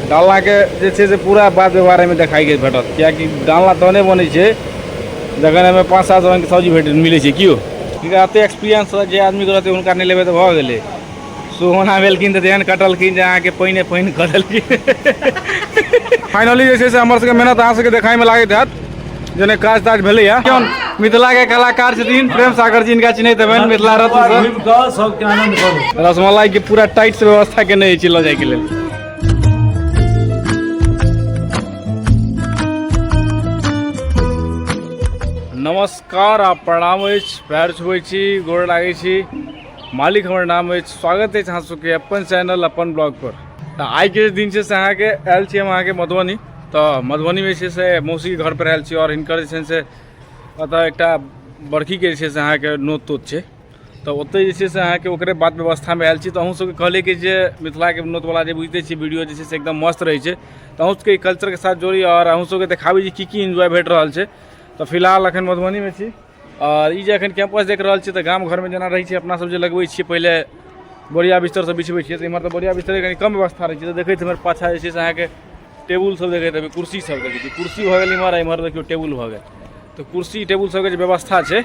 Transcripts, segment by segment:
डालना के जे छै से पूरा बात व्यवहार में देखाई के भेटत कियाकि डालना तहने बनै छै जखन एहिमे 5-7 रंग के सब्जी मिलै छै कियो एते एक्सपीरियंस जे आदमी के रहतै हुनका नहीं लेबै तऽ भऽ गेलै। सोहना भेलखिन तऽ तेहन कटलखिन जे अहाँके पानि कटलखिन। फाइनली जे छै से हमर सबके मेहनत अहाँ सबके देखाय में लागैत हैत जेने काज ताज भेलैया। मिथिला के कलाकार छथिन प्रेम सागर जी, इनका चिन्हैत हेबनि मिथिला रत्न रसमलाई के पूरा टाइट से व्यवस्था केने छै लऽ जाय के लेल। नमस्कार आ प्रणाम अछि, पैर छुबै छी, गोर लागै छी। मालिक हमर नाम अछि, स्वागत अछि अहाँ सबके अपन चैनल अपन ब्लॉग पर। तऽ आइ के दिन छै से अहाँके आयल छी हम अहाँके मधुबनी। तऽ मधुबनी में छै से मौसी के घर पर आयल छी और हिनकर जे छै से ओतऽ एकटा बड़खी के जे छै से अहाँके नोत तोत छै तऽ ओतऽ जे छै से अहाँके ओकरे बात व्यवस्था में आयल छी। तऽ अहूँ सबके कहलिए कि जे मिथिला के नोत वाला जे बुझिते छी वीडियो जे छै से एकदम मस्त रहै छै तऽ अहूँ सबके कल्चर के साथ जोड़ी और अहूँ सबके देखाबी जे की एंजॉय भेट रहल छै। तो फिलहाल अखन मधुबनी में छी और ई जे अखन कैंपस देख रहल छी तऽ गाम घर में जेना रहै छै अपना सब जे लगबै छियै पहिले बोरिया बिस्तर सब बिछबै छियै तऽ इम्हर तऽ बोरिया बिस्तर कनि कम व्यवस्था रहै छै। तऽ देखैत हमर पाछा जे छै से अहाँके टेबुल सब देखैत हेबै, कुर्सी सब देखै छी, कुर्सी भऽ गेल इम्हर देखियौ टेबुल भऽ गेल। तो कुर्सी टेबुल सबके जे व्यवस्था छै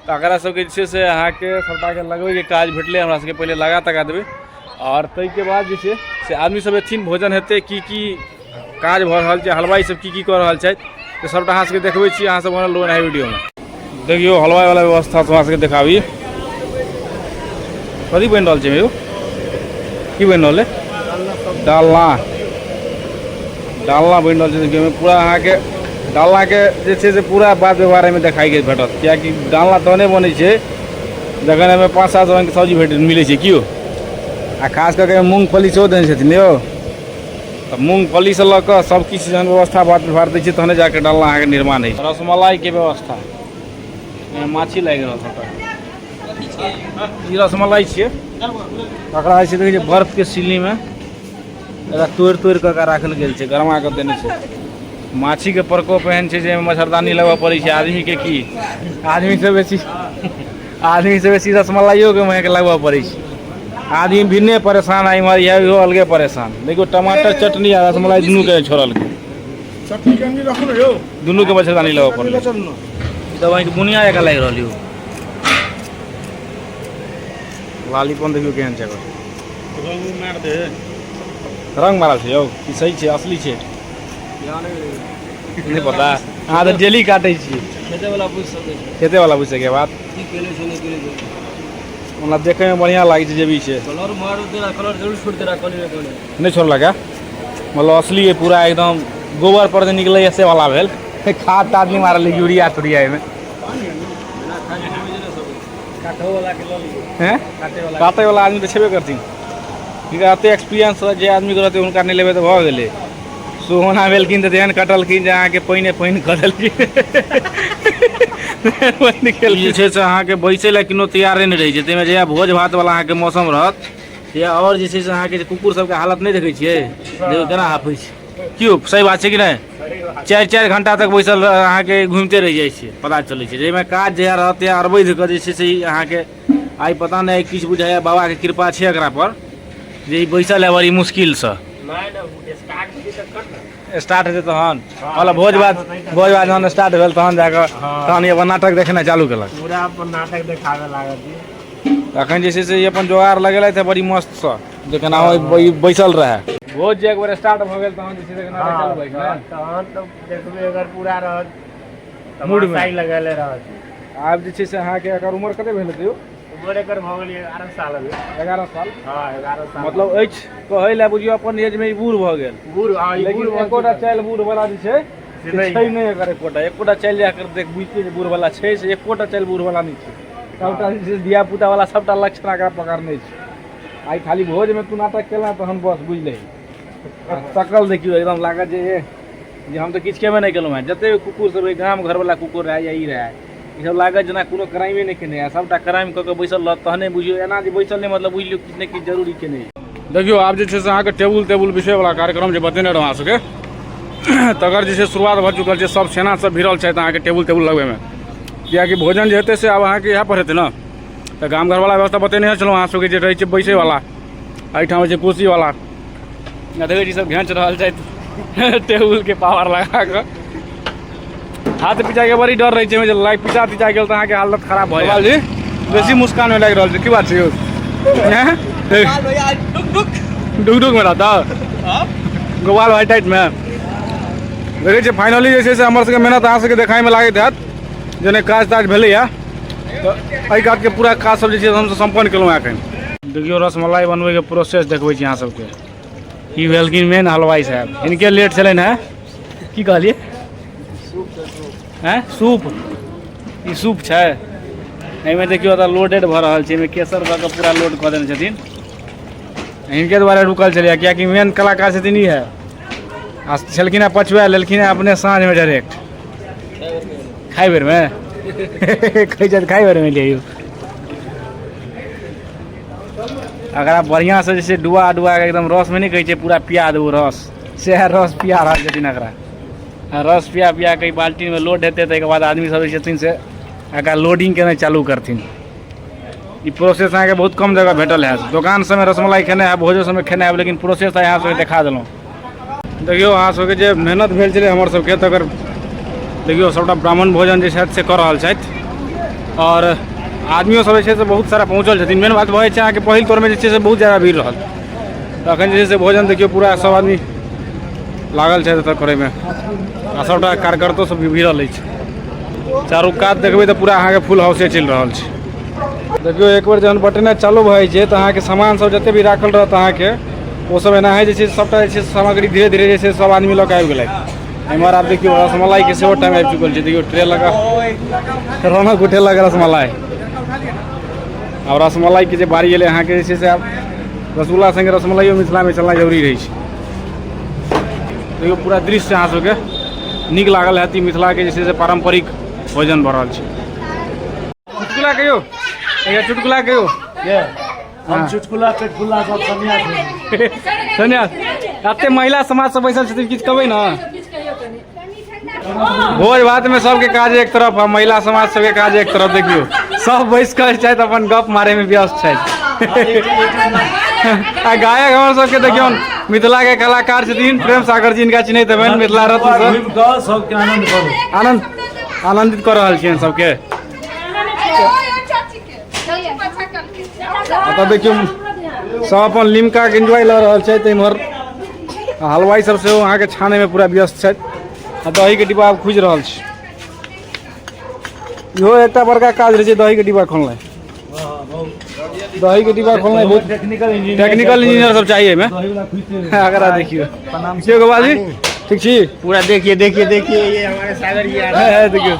तऽ एकरा सबके जे छै से अहाँके सबटाके लगबैके काज भेटलै हमरा सबके। पहिले लगा तगा देबै और ताहिके बाद जे छै से आदमी सब एथिन, भोजन हेतै, की काज भऽ रहल छै, हलवाई सब की कऽ रहल छथि तो सबटा अहाँ सबके देखबै छी। अहाँ सब बनल रहै वीडियो में देखियो हलवाई वाला व्यवस्था सब अहाँ सबके देखाबी। कथी बनि रहल छै यौ, की बनि रहल है? डालना बनि रहल छै। देखियौ पूरा अहाँके डालना के जे छै से पूरा बात व्यवहार में देखाई के भेटत कियाकि डालना तहने बनै छै जखन एहिमे 5-7 रंग के सब्जी मिलै छै कियो आ खास करके मूँगफली सेहो देने छथिन यौ। तो मूँगफली से लऽ कऽ सबकिछु जहन व्यवस्था बात व्यवहार दै छै तहने जाके डालना अहाँके निर्माण होइ छै। रसमलाई के व्यवस्था माछी लागि रहल छै, ई रसमलाई छियै, एकरा जे छै देखै छियै बर्फ के सिल्ली में एकरा तोड़ि कऽ राखल गेल छै, गरमा कऽ देने छै। माछी के प्रकोप एहन छै जे मच्छरदानी लगबऽ पड़ै छै आदमी के, की आदमी से बेसी रसमलाइयो के महक लगबऽ पड़ै छै। आदमी भिन्ने परेशान आ इम्हर इहो अलगे परेशान। देखियो टमाटर चटनी आ रसमलाई दुनू के छोड़ल के दुनू के मच्छरदानी लगबऽ पड़लै। दवाई के बुनिया जगह लागि रहल यौ। लालीपन देखियो केहन छै, रंग मारल छै यौ कि सही छै, असली छै नहीं पता। अहाँ तो डेली काटे छी, खेते वाला बुझ सके बात मतलब देखे में बढ़िया लागे छै जे भी छै। नहीं छोड़ल क्या मतलब असली है पूरा एकदम गोबर पर से निकले से वाला भेल। खाद ताद नहीं मारल यूरिया तुरिया में काटे वाला आदमी तो छेबे करथिन। एते एक्सपीरियंस जे आदमी के रहतै हुनका नहीं लेबै तऽ भऽ गेलै। सोहना भेलखिन तऽ तेहन कटलखिन जे अहाँके पानि कटलखिन। जे छै से अहाँके बैसै लए किनो तैयारे नहि रहै छै। ताहिमे जहिया भोज भात वाला अहाँके मौसम रहत या और जे छै से अहाँके कुकुर सबके हालत नहीं देखै छियै देखियौ केना हाफै छै क्यों, सही बात छै कि नहीं। 4-4 घंटा तक बैसल अहाँके घूमते रहि जाइ छै, पता चलै छै जाहिमे काज जहिया रहत या अरवैध के जे छै से अहाँके आइ पता नहीं किछु बुझाइया बाबा के कृपा छै एकरा पर जे बैसल है बड़ी मुश्किल से। स्टार्ट हेतै तहन मतलब भोज भात जहन स्टार्ट भेल तहन जाकऽ तहन ये नाटक देखनाइ चालू केलक, पूरा अपन नाटक देखाबे लागत। अखन जे छै से अपन जोगाड़ लगेलथि है बड़ी मस्त सँ जे केना बैसल रहे। भोज जे एक बार स्टार्ट भऽ गेल तहन जे छै से नाटक चालू भऽ गेल तहन तऽ देखबै अगर पूरा रहत मूड में लगेले रहत। आब जे छै से अहाँके एकर उम्र कते भेल हेतै यौ? उम्र एकर भऽ गेल 11 साल अभी। 11 साल? हाँ 11 साल मतलब अछि कहै लए बुझियो अपन एज में बूढ़ भऽ गेल। लेकिन एकोटा चाइल बूढ़ वाला जे छै छै नहीं एकर एकोटा चाइल जाकर देख बुझिते बूढ़ वाला छै से एकोटा चाइल बूढ़ वाला नहीं छै। सबटा जे छै धिया पुता वाला सबटा लक्षण एकरा पकड़ने छै। आई खाली भोज में तू नाटक केला तहन बस बुझले शकल देखियो एकदम लागत जे हम तो किछु केबे नहीं केलहुँ हैं। जते कुकुर सब गाम घर वाला कुकुर रहे या ई रहे ई सब लागत जेना कोनो क्राइमे नहीं केने है। सबटा क्राइम कऽ के बैसल रहत तहने बुझियो, एना जे बैसल नहीं मतलब बुझ लियो किछु ने किछु जरूरी केने है। देखियो आब जे छै से अहाँके टेबुल विषय वाला कार्यक्रम जे बतेने रहौं अहाँ सबके तकर जे छै शुरुआत भऽ चुकल छै। सब सेना सब भिड़ल छथि अहाँके टेबुल लगबे में कियाकि भोजन जे हेतै से आब अहाँके यहाँ पर हेतै ना। तो गाम घर वाला व्यवस्था बतेने छलहुँ अहाँ सबके जे रहै छै बैसै वाला, एहिठाम होइ छै कुर्सी वाला। देखै छी सब घेंच रहल छै टेबुल के पावर लगा कऽ। हाथ पिछा के बड़ी डर रहे छै जे लाइक पिछा तिछा गेल त अहाँ के हालत खराब भ जाएत जी। बेसी मुस्कान में लाग रहल छै की बात छै यौ? हैं भैया डुक डुक में रहता गोपाल भाई टाइट में देखै छै फाइनली जे छै से हमर सबके मेहनत अहाँ सबके देखाय में लागैत हैत जने काज ताज भेलैया तऽ एहि काज के पूरा काज सब जे छै हम संपन्न केलहुँ एखन। देखियो रसमलाई बनबै के प्रोसेस देखबै छी अहाँ सबके। ई भेलखिन मेन हलवाई साहब, इनके लेट छलनि हैं की कहलिए हैं सूप। ई सूप छै एहिमे देखियो तऽ लोडेड भऽ रहल छै, एहिमे केसर दऽ कऽ पूरा लोड कऽ देने छथिन। इनके द्वारा रुकल छलियै कियाकि मेन कलाकार छथिन ई है आ छलखिन हैं पछुआ लेलखिन हैं अपने साँझ में डायरेक्ट खाइ बेर में कहै छै खाइ बेर में लियौ। अगर आप बढ़िया से जैसे डुआ डुआ के एकदम रस में नहीं कहै छै पूरा पिया देबो रस, सएह रस पिया रहल छथिन एकरा। रस पिया पिया के बाल्टी में लोड हेतै ताहिके बाद आदमी सब जे छथिन से एकरा लोडिंग केनाइ चालू करथिन। ई प्रोसेस अहाँके बहुत कम जगह भेटल है। दुकान सबमे रसमलाई खेने है, भोजो सबमे खेने है, लेकिन प्रोसेस अहाँ सबके देखा देलहुँ। देखियो अहाँ सबके जे मेहनत भेल छलै हमर सबके तकर देखियो सबटा ब्राह्मण भोजन जे छथि से कऽ रहल छथि और आदमियों सब जे छै से बहुत सारा पहुँचल छथिन। मेन बात भऽ जाइ छै अहाँके पहिल तौरमे जे छै से बहुत ज्यादा भीड़ रहल तऽ अखन जे छै से भोजन देखियो पूरा सब आदमी लागल छै एतऽ करैमे आ सबटा कार्यकर्तो सब भी भिड़ल अछि। चारू कात देखबै तऽ पूरा अहाँके फुल हाउसे चलि रहल छै। देखियो एक बेर जहन बटने चालू भऽ जाइ छै तऽ अहाँके सामान सब जते भी राखल रहत अहाँके ओ सब एनाहे जे छै सबटा जे छै सामग्री धीरे धीरे जे छै सब आदमी लऽ कऽ आबि गेलै। एम्हर आब देखियो रसमलाई के सेहो टाइम आबि चुकल छै। देखियो ट्रे लगा रौनक उठे लगा रसमलाई। और रसमलाई के जे बारी एलै अहाँके जे छै से आब रसगुल्ला संगे रसमलाइयो मिथिला में चलना जरूरी रहै छै। देखियो पूरा दृश्य अहाँ सबके नीक लागल हैत। ई मिथिला के जे छै से पारंपरिक भोजन भऽ रहल छै। चुटकुला कहियो चुटकुला कहियो हम चुटकुला पेटकुला सब सन्यास सन्यास एते महिला समाज सब बैसल छथिन किछु कहबै ना। भोज भात में सबके काज एक तरफ आ महिला समाज सबके काज एक तरफ। देखियो सब बैस कर छथि अपन गप मारे में व्यस्त छथि। आ गायक हमर सबके देखियो मिथिला के कलाकार छथिन प्रेम सागर जी, इनका चिन्हैत हेबनि मिथिला रत्न सबके आनंद करू। आनंदित कऽ रहल छियनि सबके। एतऽ देखियो सब अपन लिमका के एंजॉय लऽ रहल छथि। इम्हर हलवाई सब सेहो अहाँके छाने में पूरा व्यस्त छथि आ दही के डिब्बा आब खुजि रहल छै। इहो एकटा बड़का काज रहै छै दही के डिब्बा खोलनाइ। दही के डिब्बा खोलनाइ बहुत टेक्निकल इंजीनियर सब चाहिए में। अगर देखियो देखियो गोपाल जी ठीक छी पूरा देखिए देखिए देखिए ये हमारे सागर जी आ रहे है। देखियो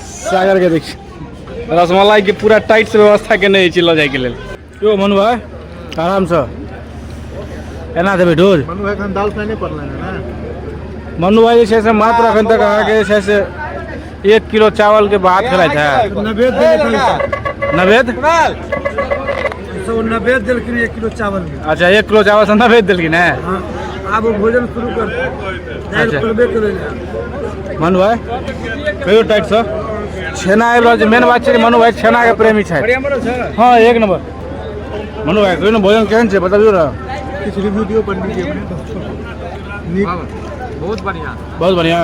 सागर के देखियो रसमलाई के पूरा टाइट से व्यवस्था केने छै लऽ जाय के लेल। यो मनु भाई आराम से एना देबै डोज। मनु भाई एखन दाल फ्राई नहीं पड़लै ना। मनु भाई जे छै से मात्र अखन तक अहाँके जे छै से 1 किलो चावल के भात खेलैत है। नवेद नवेद देलखिन 1 किलो चावल में। अच्छा 1 किलो चावल से नवेद देलखिन है। अब भोजन शुरू कर। अच्छा मनु भाई कहियो टाइट से छेना आबि रहल छै। मेन बात छै कि मनु भाई छेना के प्रेमी छथि। हाँ एक नंबर। मनु भाई कहियो भोजन केहन छै बताबियो ना। किछु रिव्यू दियो पंडित जी अपने। बहुत बढ़िया बहुत बढ़िया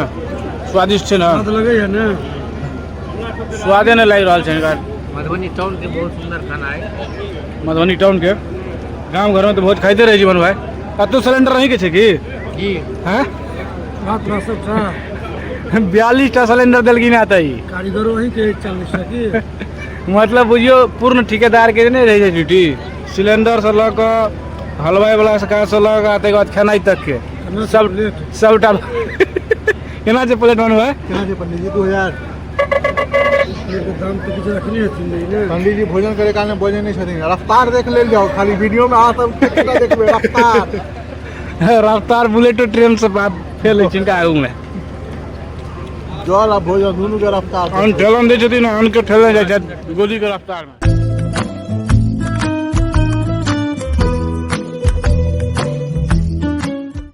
स्वादिष्ट छै ना। लगे है ना स्वादे नहीं लागि रहल छै इनका। मधुबनी टाउन के बहुत सुंदर खाना है। मधुबनी टाउन के गाँव घर में तो बहुत खाइते रहे जी मनु भाई। कतौ सिलेंडर नहीं के छै की जी हैं? बात सब था 42टा सिलेंडर देलखिन है तई कारीगरों ही के 40 की मतलब बुझियो पूर्ण ठेकेदार के नहीं रह छै ड्यूटी। सिलेंडर से लऽ कऽ हलवाई वाला से काज से लऽ कऽ ताहिके बाद खेनाइ तक के सबटा केना छै प्लेट मनु भाई? केना छै पंडित जी 2000 दाम तो किछु रखने हथिन ने। पंडित जी भोजन करे काल में भोजन नहीं छथिन। रफ्तार देख लेल जाओ खाली वीडियो में आ सब केना देखबे रफ्तार। रफ्तार बुलेटो ट्रेन से फेल छै इनका आगू में। जल आ भोजन दुनू के रफ्तार ठेलन दै छथिन अन्न के ठेलने जाइ छै गोली के रफ्तार में।